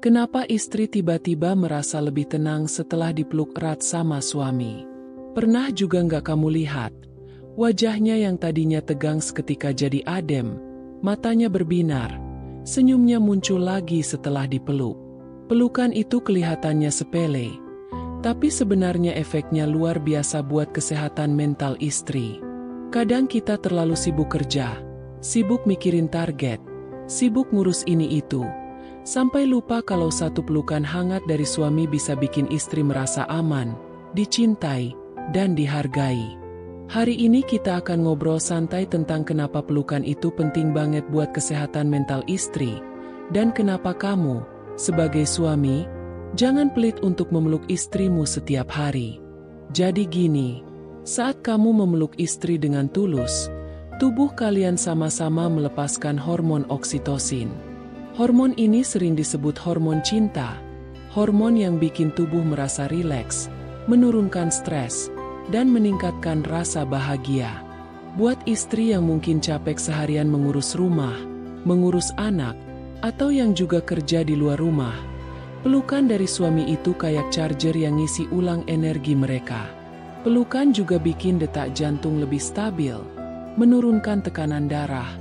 Kenapa istri tiba-tiba merasa lebih tenang setelah dipeluk erat sama suami? Pernah juga nggak kamu lihat? Wajahnya yang tadinya tegang seketika jadi adem, matanya berbinar, senyumnya muncul lagi setelah dipeluk. Pelukan itu kelihatannya sepele, tapi sebenarnya efeknya luar biasa buat kesehatan mental istri. Kadang kita terlalu sibuk kerja, sibuk mikirin target, sibuk ngurus ini itu, sampai lupa kalau satu pelukan hangat dari suami bisa bikin istri merasa aman, dicintai, dan dihargai. Hari ini kita akan ngobrol santai tentang kenapa pelukan itu penting banget buat kesehatan mental istri, dan kenapa kamu, sebagai suami, jangan pelit untuk memeluk istrimu setiap hari. Jadi gini, saat kamu memeluk istri dengan tulus, tubuh kalian sama-sama melepaskan hormon oksitosin. Hormon ini sering disebut hormon cinta, hormon yang bikin tubuh merasa rileks, menurunkan stres, dan meningkatkan rasa bahagia. Buat istri yang mungkin capek seharian mengurus rumah, mengurus anak, atau yang juga kerja di luar rumah, pelukan dari suami itu kayak charger yang ngisi ulang energi mereka. Pelukan juga bikin detak jantung lebih stabil, menurunkan tekanan darah,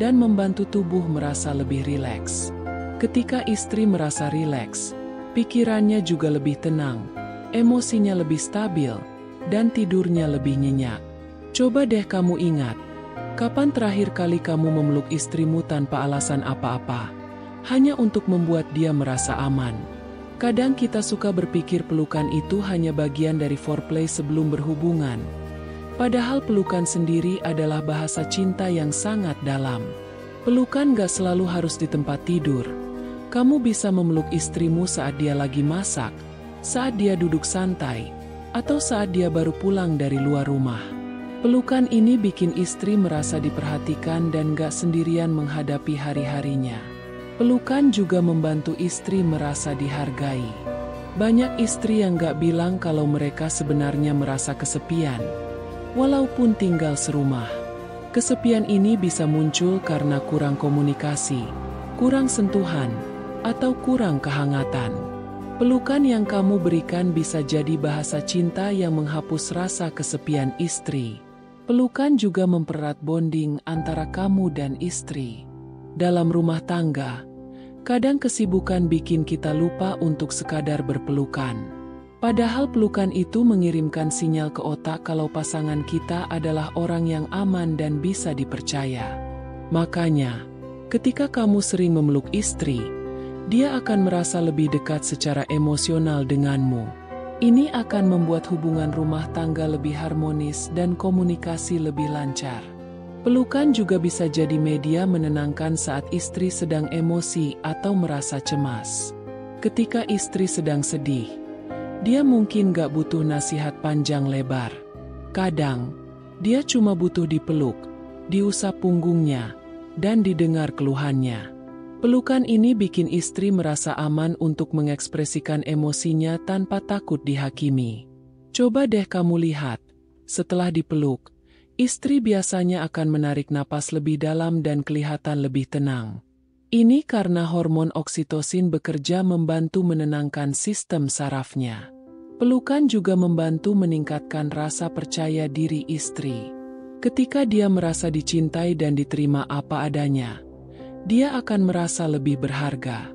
dan membantu tubuh merasa lebih rileks. Ketika istri merasa rileks, pikirannya juga lebih tenang, emosinya lebih stabil, dan tidurnya lebih nyenyak. Coba deh kamu ingat, kapan terakhir kali kamu memeluk istrimu tanpa alasan apa-apa, hanya untuk membuat dia merasa aman? Kadang kita suka berpikir pelukan itu hanya bagian dari foreplay sebelum berhubungan. Padahal pelukan sendiri adalah bahasa cinta yang sangat dalam. Pelukan gak selalu harus di tempat tidur. Kamu bisa memeluk istrimu saat dia lagi masak, saat dia duduk santai, atau saat dia baru pulang dari luar rumah. Pelukan ini bikin istri merasa diperhatikan dan gak sendirian menghadapi hari-harinya. Pelukan juga membantu istri merasa dihargai. Banyak istri yang gak bilang kalau mereka sebenarnya merasa kesepian, walaupun tinggal serumah. Kesepian ini bisa muncul karena kurang komunikasi, kurang sentuhan, atau kurang kehangatan. Pelukan yang kamu berikan bisa jadi bahasa cinta yang menghapus rasa kesepian istri. Pelukan juga mempererat bonding antara kamu dan istri. Dalam rumah tangga, kadang kesibukan bikin kita lupa untuk sekadar berpelukan. Padahal pelukan itu mengirimkan sinyal ke otak kalau pasangan kita adalah orang yang aman dan bisa dipercaya. Makanya, ketika kamu sering memeluk istri, dia akan merasa lebih dekat secara emosional denganmu. Ini akan membuat hubungan rumah tangga lebih harmonis dan komunikasi lebih lancar. Pelukan juga bisa jadi media menenangkan saat istri sedang emosi atau merasa cemas. Ketika istri sedang sedih, dia mungkin gak butuh nasihat panjang lebar. Kadang, dia cuma butuh dipeluk, diusap punggungnya, dan didengar keluhannya. Pelukan ini bikin istri merasa aman untuk mengekspresikan emosinya tanpa takut dihakimi. Coba deh kamu lihat, setelah dipeluk, istri biasanya akan menarik napas lebih dalam dan kelihatan lebih tenang. Ini karena hormon oksitosin bekerja membantu menenangkan sistem sarafnya. Pelukan juga membantu meningkatkan rasa percaya diri istri. Ketika dia merasa dicintai dan diterima apa adanya, dia akan merasa lebih berharga.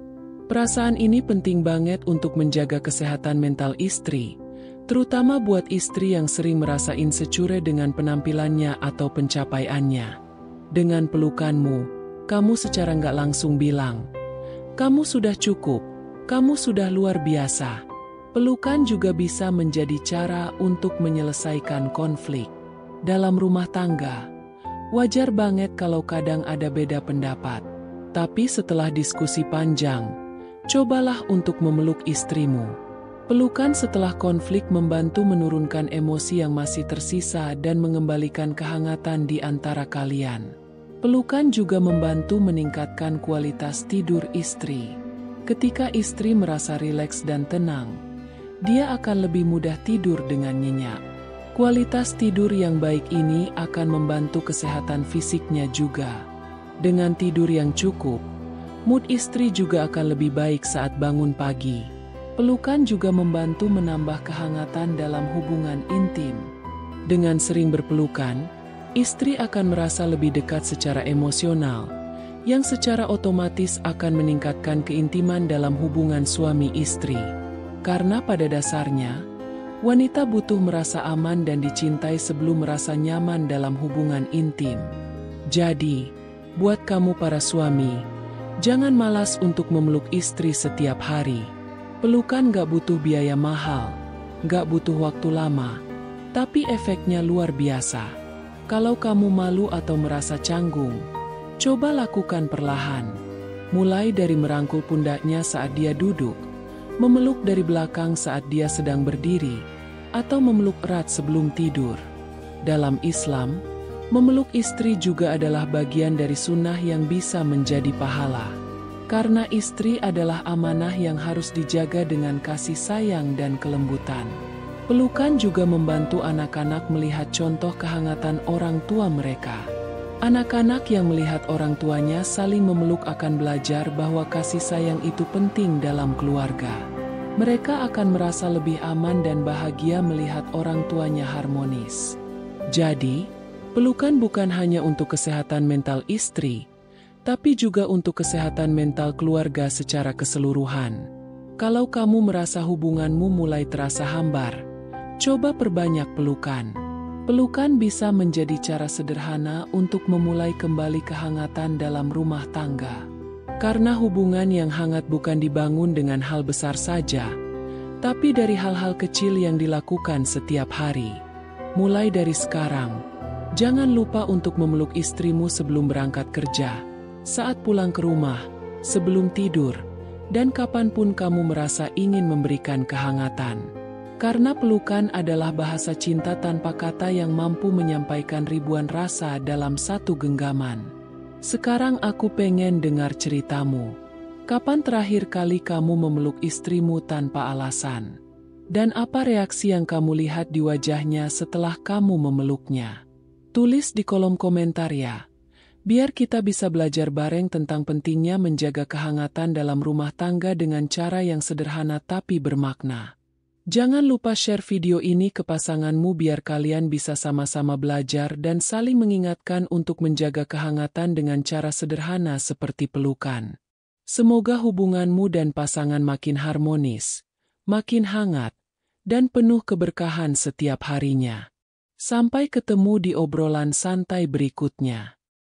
Perasaan ini penting banget untuk menjaga kesehatan mental istri, terutama buat istri yang sering merasa insecure dengan penampilannya atau pencapaiannya. Dengan pelukanmu, kamu secara nggak langsung bilang, kamu sudah cukup, kamu sudah luar biasa. Pelukan juga bisa menjadi cara untuk menyelesaikan konflik. Dalam rumah tangga, wajar banget kalau kadang ada beda pendapat. Tapi setelah diskusi panjang, cobalah untuk memeluk istrimu. Pelukan setelah konflik membantu menurunkan emosi yang masih tersisa dan mengembalikan kehangatan di antara kalian. Pelukan juga membantu meningkatkan kualitas tidur istri. Ketika istri merasa rileks dan tenang, dia akan lebih mudah tidur dengan nyenyak. Kualitas tidur yang baik ini akan membantu kesehatan fisiknya juga. Dengan tidur yang cukup, Mood istri juga akan lebih baik saat bangun pagi. Pelukan juga membantu menambah kehangatan dalam hubungan intim. Dengan sering berpelukan, istri akan merasa lebih dekat secara emosional, yang secara otomatis akan meningkatkan keintiman dalam hubungan suami istri. Karena pada dasarnya, wanita butuh merasa aman dan dicintai sebelum merasa nyaman dalam hubungan intim. Jadi, buat kamu para suami, jangan malas untuk memeluk istri setiap hari. Pelukan gak butuh biaya mahal, gak butuh waktu lama, tapi efeknya luar biasa. Kalau kamu malu atau merasa canggung, coba lakukan perlahan. Mulai dari merangkul pundaknya saat dia duduk, memeluk dari belakang saat dia sedang berdiri, atau memeluk erat sebelum tidur. Dalam Islam, memeluk istri juga adalah bagian dari sunnah yang bisa menjadi pahala. Karena istri adalah amanah yang harus dijaga dengan kasih sayang dan kelembutan. Pelukan juga membantu anak-anak melihat contoh kehangatan orang tua mereka. Anak-anak yang melihat orang tuanya saling memeluk akan belajar bahwa kasih sayang itu penting dalam keluarga. Mereka akan merasa lebih aman dan bahagia melihat orang tuanya harmonis. Jadi, pelukan bukan hanya untuk kesehatan mental istri, tapi juga untuk kesehatan mental keluarga secara keseluruhan. Kalau kamu merasa hubunganmu mulai terasa hambar, coba perbanyak pelukan. Pelukan bisa menjadi cara sederhana untuk memulai kembali kehangatan dalam rumah tangga. Karena hubungan yang hangat bukan dibangun dengan hal besar saja, tapi dari hal-hal kecil yang dilakukan setiap hari. Mulai dari sekarang, jangan lupa untuk memeluk istrimu sebelum berangkat kerja, saat pulang ke rumah, sebelum tidur, dan kapanpun kamu merasa ingin memberikan kehangatan. Karena pelukan adalah bahasa cinta tanpa kata yang mampu menyampaikan ribuan rasa dalam satu genggaman. Sekarang aku pengen dengar ceritamu. Kapan terakhir kali kamu memeluk istrimu tanpa alasan? Dan apa reaksi yang kamu lihat di wajahnya setelah kamu memeluknya? Tulis di kolom komentar ya. Biar kita bisa belajar bareng tentang pentingnya menjaga kehangatan dalam rumah tangga dengan cara yang sederhana tapi bermakna. Jangan lupa share video ini ke pasanganmu biar kalian bisa sama-sama belajar dan saling mengingatkan untuk menjaga kehangatan dengan cara sederhana seperti pelukan. Semoga hubunganmu dan pasangan makin harmonis, makin hangat, dan penuh keberkahan setiap harinya. Sampai ketemu di obrolan santai berikutnya.